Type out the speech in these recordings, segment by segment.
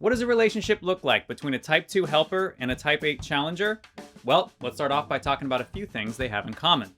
What does a relationship look like between a Type 2 helper and a Type 8 challenger? Well, let's start off by talking about a few things they have in common.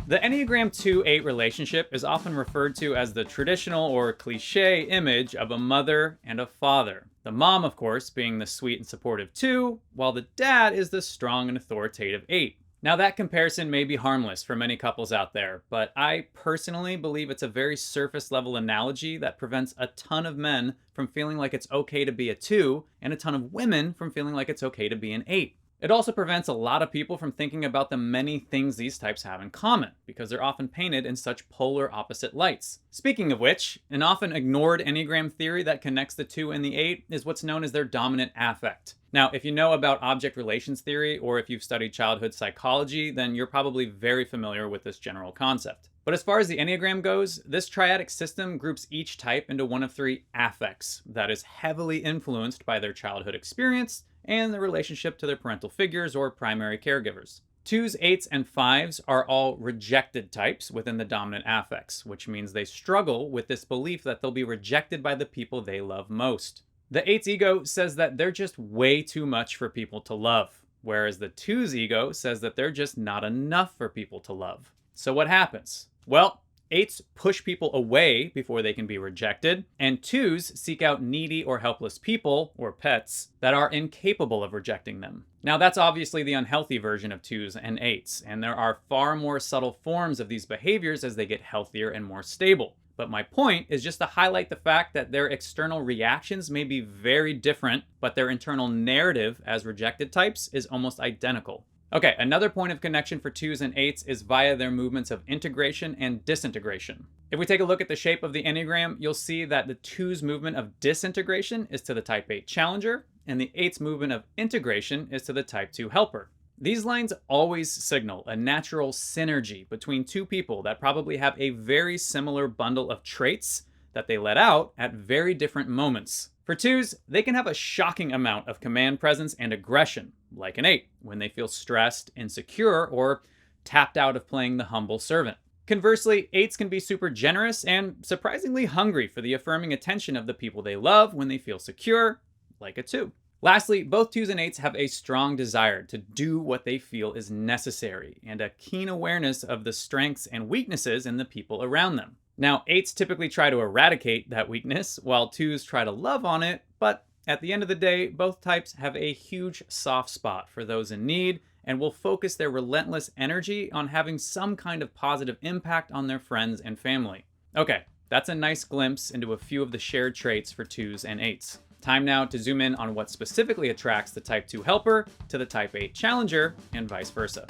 The Enneagram 2-8 relationship is often referred to as the traditional or cliche image of a mother and a father. The mom, of course, being the sweet and supportive 2, while the dad is the strong and authoritative 8. Now, that comparison may be harmless for many couples out there, but I personally believe it's a very surface level analogy that prevents a ton of men from feeling like it's okay to be a 2 and a ton of women from feeling like it's okay to be an 8. It also prevents a lot of people from thinking about the many things these types have in common, because they're often painted in such polar opposite lights. Speaking of which, an often ignored Enneagram theory that connects the 2 and the 8 is what's known as their dominant affect. Now, if you know about object relations theory, or if you've studied childhood psychology, then you're probably very familiar with this general concept. But as far as the Enneagram goes, this triadic system groups each type into one of 3 affects that is heavily influenced by their childhood experience and the relationship to their parental figures or primary caregivers. 2s, 8s, and 5s are all rejected types within the dominant affects, which means they struggle with this belief that they'll be rejected by the people they love most. The 8's ego says that they're just way too much for people to love, whereas the 2's ego says that they're just not enough for people to love. So what happens? Well, 8s push people away before they can be rejected, and 2s seek out needy or helpless people, or pets, that are incapable of rejecting them. Now, that's obviously the unhealthy version of 2s and 8s, and there are far more subtle forms of these behaviors as they get healthier and more stable. But my point is just to highlight the fact that their external reactions may be very different, but their internal narrative as rejected types is almost identical. Okay, another point of connection for 2s and 8s is via their movements of integration and disintegration. If we take a look at the shape of the Enneagram, you'll see that the 2's movement of disintegration is to the Type 8 challenger, and the 8's movement of integration is to the Type 2 helper. These lines always signal a natural synergy between 2 people that probably have a very similar bundle of traits that they let out at very different moments. For 2s, they can have a shocking amount of command presence and aggression, like an 8, when they feel stressed, insecure, or tapped out of playing the humble servant. Conversely, 8s can be super generous and surprisingly hungry for the affirming attention of the people they love when they feel secure, like a 2. Lastly, both 2s and 8s have a strong desire to do what they feel is necessary, and a keen awareness of the strengths and weaknesses in the people around them. Now, 8s typically try to eradicate that weakness, while 2s try to love on it, but at the end of the day, both types have a huge soft spot for those in need, and will focus their relentless energy on having some kind of positive impact on their friends and family. Okay, that's a nice glimpse into a few of the shared traits for 2s and 8s. Time now to zoom in on what specifically attracts the Type 2 helper to the Type 8 challenger, and vice versa.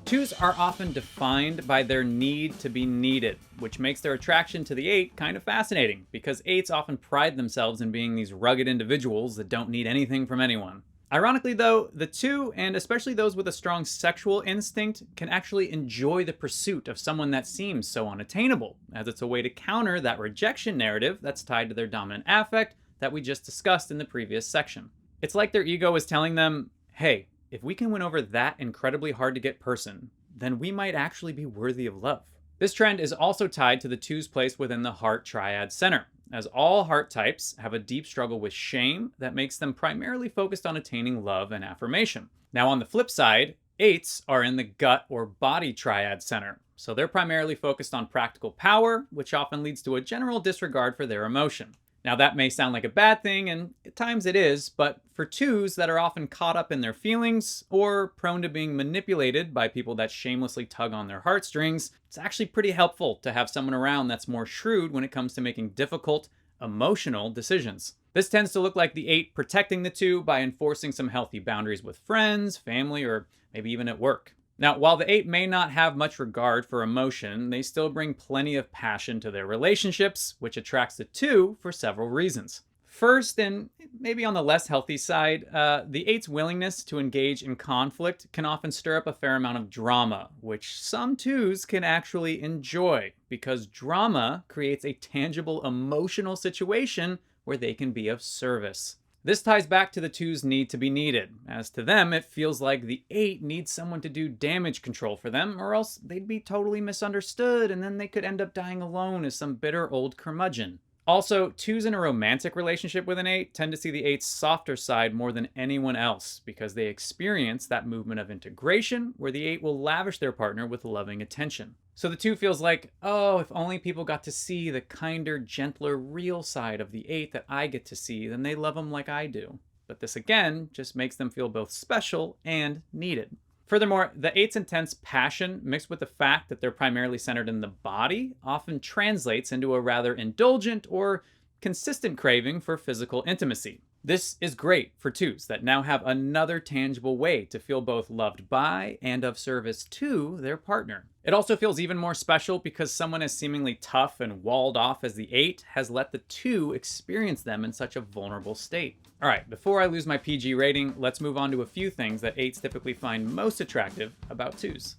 2s are often defined by their need to be needed, which makes their attraction to the 8 kind of fascinating, because 8s often pride themselves in being these rugged individuals that don't need anything from anyone. Ironically though, the 2, and especially those with a strong sexual instinct, can actually enjoy the pursuit of someone that seems so unattainable, as it's a way to counter that rejection narrative that's tied to their dominant affect that we just discussed in the previous section. It's like their ego is telling them, hey, if we can win over that incredibly hard to get person, then we might actually be worthy of love. This trend is also tied to the 2's place within the heart triad center, as all heart types have a deep struggle with shame that makes them primarily focused on attaining love and affirmation. Now, on the flip side, 8s are in the gut or body triad center, so they're primarily focused on practical power, which often leads to a general disregard for their emotion. Now, that may sound like a bad thing, and at times it is, but for 2s that are often caught up in their feelings or prone to being manipulated by people that shamelessly tug on their heartstrings, it's actually pretty helpful to have someone around that's more shrewd when it comes to making difficult, emotional decisions. This tends to look like the 8 protecting the 2 by enforcing some healthy boundaries with friends, family, or maybe even at work. Now, while the 8 may not have much regard for emotion, they still bring plenty of passion to their relationships, which attracts the 2 for several reasons. First, and maybe on the less healthy side, the 8's willingness to engage in conflict can often stir up a fair amount of drama, which some 2s can actually enjoy, because drama creates a tangible emotional situation where they can be of service. This ties back to the 2's need to be needed, as to them it feels like the 8 needs someone to do damage control for them, or else they'd be totally misunderstood and then they could end up dying alone as some bitter old curmudgeon. Also, 2's in a romantic relationship with an 8 tend to see the 8's softer side more than anyone else because they experience that movement of integration where the 8 will lavish their partner with loving attention. So the 2 feels like, oh, if only people got to see the kinder, gentler, real side of the 8 that I get to see, then they love him like I do. But this again just makes them feel both special and needed. Furthermore, the 8's intense passion, mixed with the fact that they're primarily centered in the body, often translates into a rather indulgent or consistent craving for physical intimacy. This is great for 2's that now have another tangible way to feel both loved by and of service to their partner. It also feels even more special because someone as seemingly tough and walled off as the 8 has let the 2 experience them in such a vulnerable state. All right, before I lose my PG rating, let's move on to a few things that 8's typically find most attractive about 2's.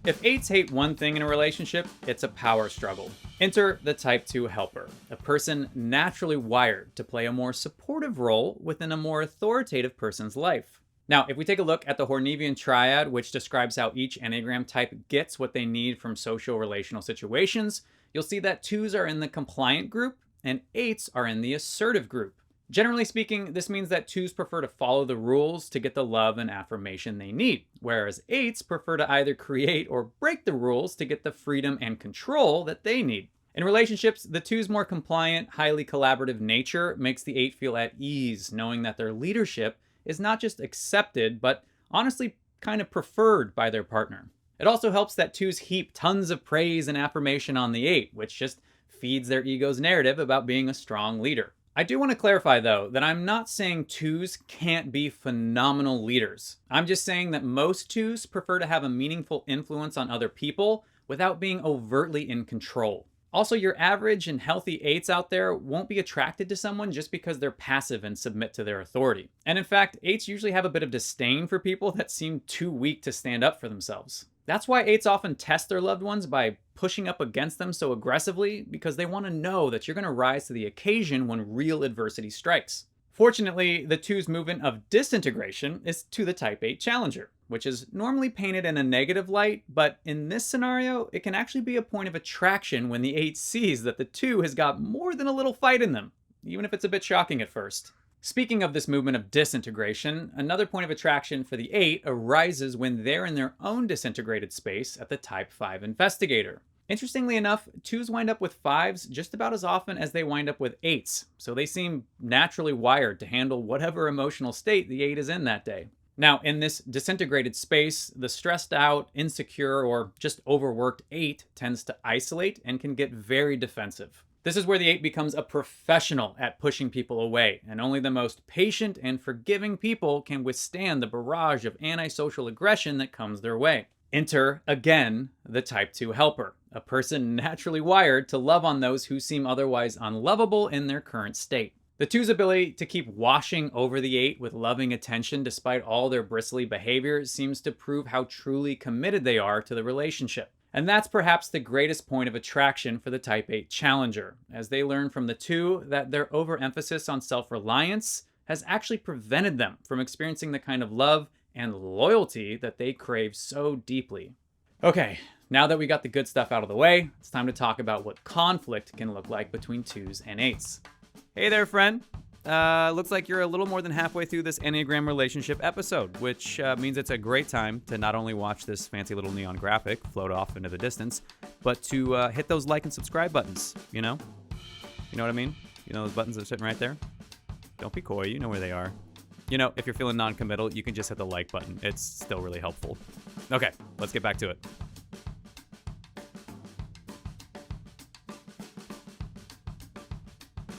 If 8's hate one thing in a relationship, it's a power struggle. Enter the Type 2 helper, a person naturally wired to play a more supportive role within a more authoritative person's life. Now, if we take a look at the Hornevian triad, which describes how each Enneagram type gets what they need from social relational situations, you'll see that 2's are in the compliant group and 8's are in the assertive group. Generally speaking, this means that 2's prefer to follow the rules to get the love and affirmation they need, whereas 8's prefer to either create or break the rules to get the freedom and control that they need. In relationships, the 2's more compliant, highly collaborative nature makes the 8 feel at ease, knowing that their leadership is not just accepted, but honestly kind of preferred by their partner. It also helps that 2's heap tons of praise and affirmation on the 8, which just feeds their ego's narrative about being a strong leader. I do want to clarify, though, that I'm not saying 2's can't be phenomenal leaders. I'm just saying that most 2's prefer to have a meaningful influence on other people without being overtly in control. Also, your average and healthy 8's out there won't be attracted to someone just because they're passive and submit to their authority. And in fact, 8's usually have a bit of disdain for people that seem too weak to stand up for themselves. That's why 8's often test their loved ones by pushing up against them so aggressively, because they want to know that you're going to rise to the occasion when real adversity strikes. Fortunately, the 2's movement of disintegration is to the Type 8 challenger, which is normally painted in a negative light, but in this scenario, it can actually be a point of attraction when the 8 sees that the 2 has got more than a little fight in them, even if it's a bit shocking at first. Speaking of this movement of disintegration, another point of attraction for the 8 arises when they're in their own disintegrated space at the Type 5 investigator. Interestingly enough, 2's wind up with 5's just about as often as they wind up with 8's, so they seem naturally wired to handle whatever emotional state the 8 is in that day. Now, in this disintegrated space, the stressed out, insecure, or just overworked 8 tends to isolate and can get very defensive. This is where the 8 becomes a professional at pushing people away, and only the most patient and forgiving people can withstand the barrage of antisocial aggression that comes their way. Enter, again, the Type 2 helper, a person naturally wired to love on those who seem otherwise unlovable in their current state. The 2's ability to keep washing over the 8 with loving attention despite all their bristly behavior seems to prove how truly committed they are to the relationship. And that's perhaps the greatest point of attraction for the Type 8 challenger, as they learn from the 2 that their overemphasis on self-reliance has actually prevented them from experiencing the kind of love and loyalty that they crave so deeply. Okay, now that we got the good stuff out of the way, it's time to talk about what conflict can look like between 2's and 8's. Hey there, friend. Looks like you're a little more than halfway through this Enneagram relationship episode, which means it's a great time to not only watch this fancy little neon graphic float off into the distance, but to hit those like and subscribe buttons, you know? You know what I mean? You know those buttons that are sitting right there? Don't be coy, you know where they are. You know, if you're feeling non-committal, you can just hit the like button. It's still really helpful. Okay, let's get back to it.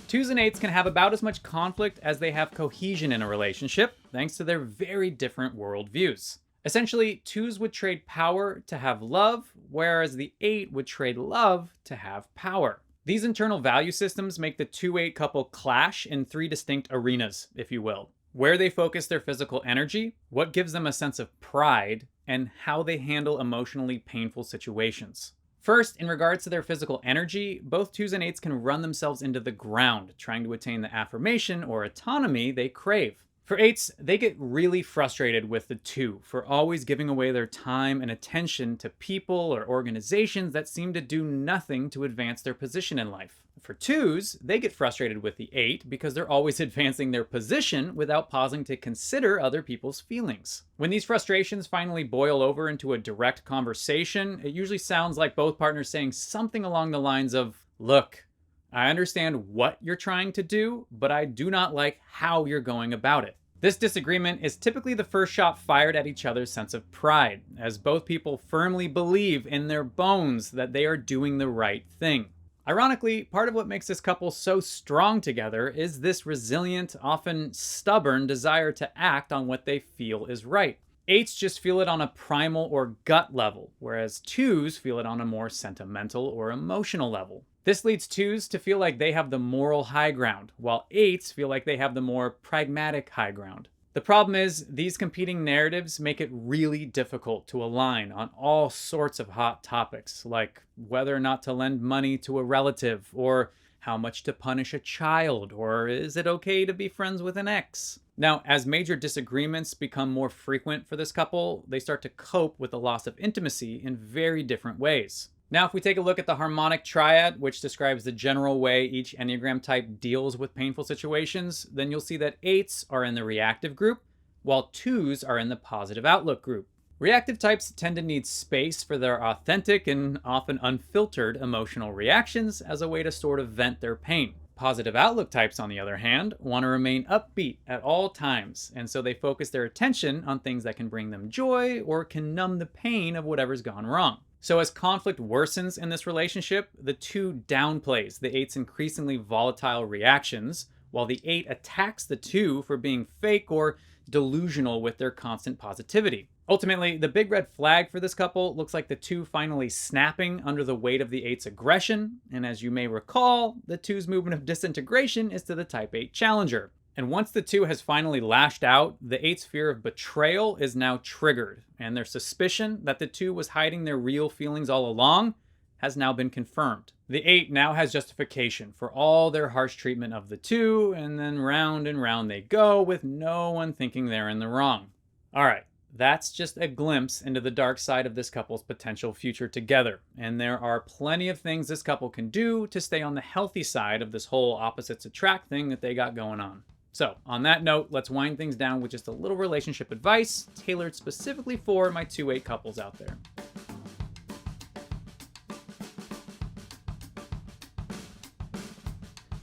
Twos and 8's can have about as much conflict as they have cohesion in a relationship, thanks to their very different worldviews. Essentially, 2's would trade power to have love, whereas the 8 would trade love to have power. These internal value systems make the 2-8 couple clash in 3 distinct arenas, if you will. Where they focus their physical energy, what gives them a sense of pride, and how they handle emotionally painful situations. First, in regards to their physical energy, both 2s and 8s can run themselves into the ground, trying to attain the affirmation or autonomy they crave. For 8s, they get really frustrated with the 2 for always giving away their time and attention to people or organizations that seem to do nothing to advance their position in life. For 2s, they get frustrated with the 8 because they're always advancing their position without pausing to consider other people's feelings. When these frustrations finally boil over into a direct conversation, it usually sounds like both partners saying something along the lines of, "Look, I understand what you're trying to do, but I do not like how you're going about it." This disagreement is typically the first shot fired at each other's sense of pride, as both people firmly believe in their bones that they are doing the right thing. Ironically, part of what makes this couple so strong together is this resilient, often stubborn desire to act on what they feel is right. 8s just feel it on a primal or gut level, whereas 2s feel it on a more sentimental or emotional level. This leads 2s to feel like they have the moral high ground, while 8s feel like they have the more pragmatic high ground. The problem is, these competing narratives make it really difficult to align on all sorts of hot topics, like whether or not to lend money to a relative, or how much to punish a child, or is it okay to be friends with an ex? Now, as major disagreements become more frequent for this couple, they start to cope with the loss of intimacy in very different ways. Now, if we take a look at the harmonic triad, which describes the general way each Enneagram type deals with painful situations, then you'll see that 8s are in the reactive group, while 2s are in the positive outlook group. Reactive types tend to need space for their authentic and often unfiltered emotional reactions as a way to sort of vent their pain. Positive outlook types, on the other hand, want to remain upbeat at all times, and so they focus their attention on things that can bring them joy or can numb the pain of whatever's gone wrong. So as conflict worsens in this relationship, the 2 downplays the 8's increasingly volatile reactions, while the 8 attacks the 2 for being fake or delusional with their constant positivity. Ultimately, the big red flag for this couple looks like the 2 finally snapping under the weight of the 8's aggression, and as you may recall, the 2's movement of disintegration is to the Type 8 challenger. And once the 2 has finally lashed out, the 8's fear of betrayal is now triggered, and their suspicion that the 2 was hiding their real feelings all along has now been confirmed. The 8 now has justification for all their harsh treatment of the 2, and then round and round they go with no one thinking they're in the wrong. Alright, that's just a glimpse into the dark side of this couple's potential future together, and there are plenty of things this couple can do to stay on the healthy side of this whole opposites attract thing that they got going on. So, on that note, let's wind things down with just a little relationship advice tailored specifically for my 2-8 couples out there.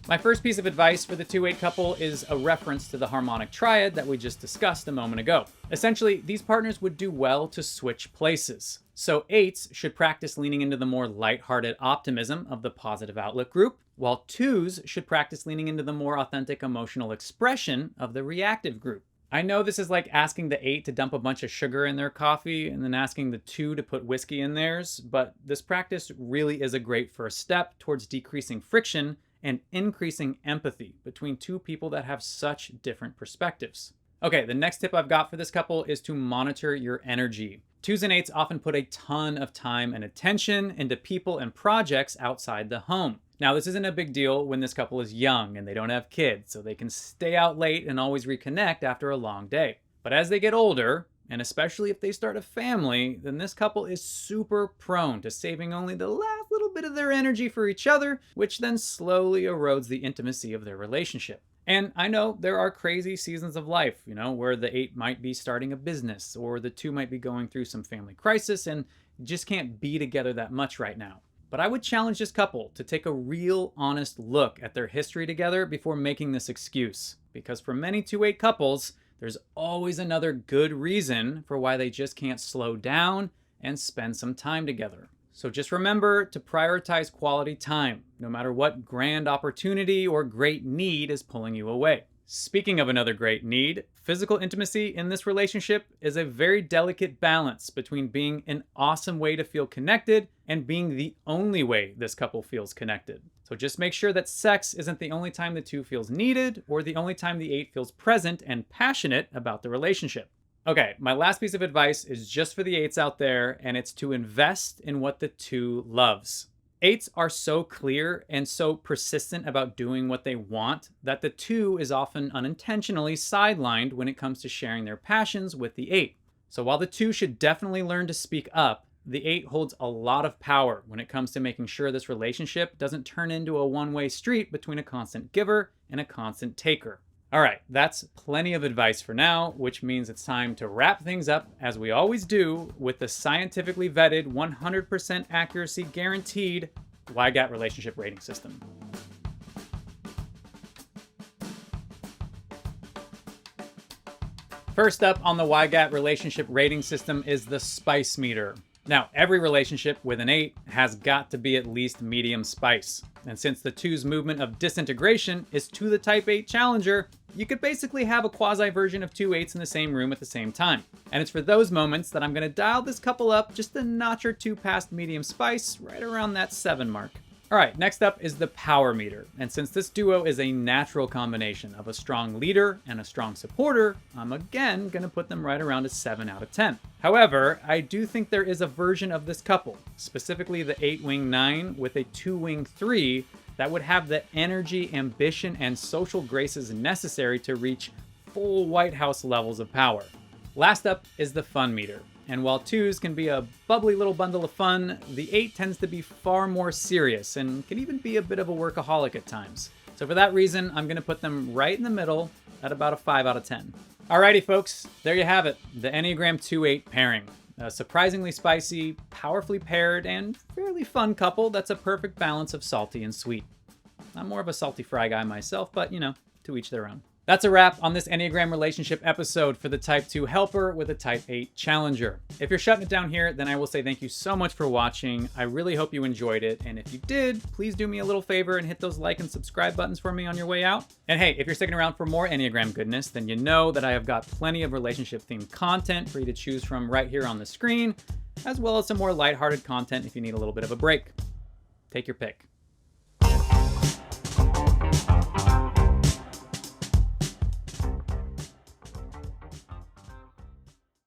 My first piece of advice for the 2-8 couple is a reference to the harmonic triad that we just discussed a moment ago. Essentially, these partners would do well to switch places. So 8s should practice leaning into the more lighthearted optimism of the positive outlook group, while 2s should practice leaning into the more authentic emotional expression of the reactive group. I know this is like asking the 8 to dump a bunch of sugar in their coffee and then asking the 2 to put whiskey in theirs, but this practice really is a great first step towards decreasing friction and increasing empathy between 2 people that have such different perspectives. Okay, the next tip I've got for this couple is to monitor your energy. 2s and 8s often put a ton of time and attention into people and projects outside the home. Now, this isn't a big deal when this couple is young and they don't have kids, so they can stay out late and always reconnect after a long day. But as they get older, and especially if they start a family, then this couple is super prone to saving only the last little bit of their energy for each other, which then slowly erodes the intimacy of their relationship. And I know there are crazy seasons of life, where the 8 might be starting a business, or the 2 might be going through some family crisis and just can't be together that much right now. But I would challenge this couple to take a real honest look at their history together before making this excuse. Because for many 2-8 couples, there's always another good reason for why they just can't slow down and spend some time together. So just remember to prioritize quality time, no matter what grand opportunity or great need is pulling you away. Speaking of another great need, physical intimacy in this relationship is a very delicate balance between being an awesome way to feel connected and being the only way this couple feels connected. So just make sure that sex isn't the only time the 2 feels needed or the only time the 8 feels present and passionate about the relationship. Okay, my last piece of advice is just for the 8s out there, and it's to invest in what the 2 loves. 8s are so clear and so persistent about doing what they want that the 2 is often unintentionally sidelined when it comes to sharing their passions with the 8. So while the 2 should definitely learn to speak up, the 8 holds a lot of power when it comes to making sure this relationship doesn't turn into a one-way street between a constant giver and a constant taker. All right, that's plenty of advice for now, which means it's time to wrap things up, as we always do, with the scientifically vetted, 100% accuracy guaranteed YGAT relationship rating system. First up on the YGAT relationship rating system is the spice meter. Now, every relationship with an 8 has got to be at least medium spice. And since the 2's movement of disintegration is to the Type 8 challenger, you could basically have a quasi version of 2 8s in the same room at the same time. And it's for those moments that I'm going to dial this couple up just a notch or 2 past medium spice, right around that 7 mark. All right, next up is the power meter. And since this duo is a natural combination of a strong leader and a strong supporter, I'm again going to put them right around a 7 out of 10. However, I do think there is a version of this couple, specifically the 8-wing 9 with a 2-wing 3, that would have the energy, ambition, and social graces necessary to reach full White House levels of power. Last up is the fun meter. And while 2s can be a bubbly little bundle of fun, the 8 tends to be far more serious and can even be a bit of a workaholic at times. So for that reason, I'm going to put them right in the middle at about a 5 out of 10. Alrighty folks, there you have it, the Enneagram 2-8 pairing. A surprisingly spicy, powerfully paired, and fairly fun couple that's a perfect balance of salty and sweet. I'm more of a salty fry guy myself, but to each their own. That's a wrap on this Enneagram relationship episode for the Type 2 helper with a Type 8 challenger. If you're shutting it down here, then I will say thank you so much for watching. I really hope you enjoyed it. And if you did, please do me a little favor and hit those like and subscribe buttons for me on your way out. And hey, if you're sticking around for more Enneagram goodness, then you know that I have got plenty of relationship-themed content for you to choose from right here on the screen, as well as some more lighthearted content if you need a little bit of a break. Take your pick.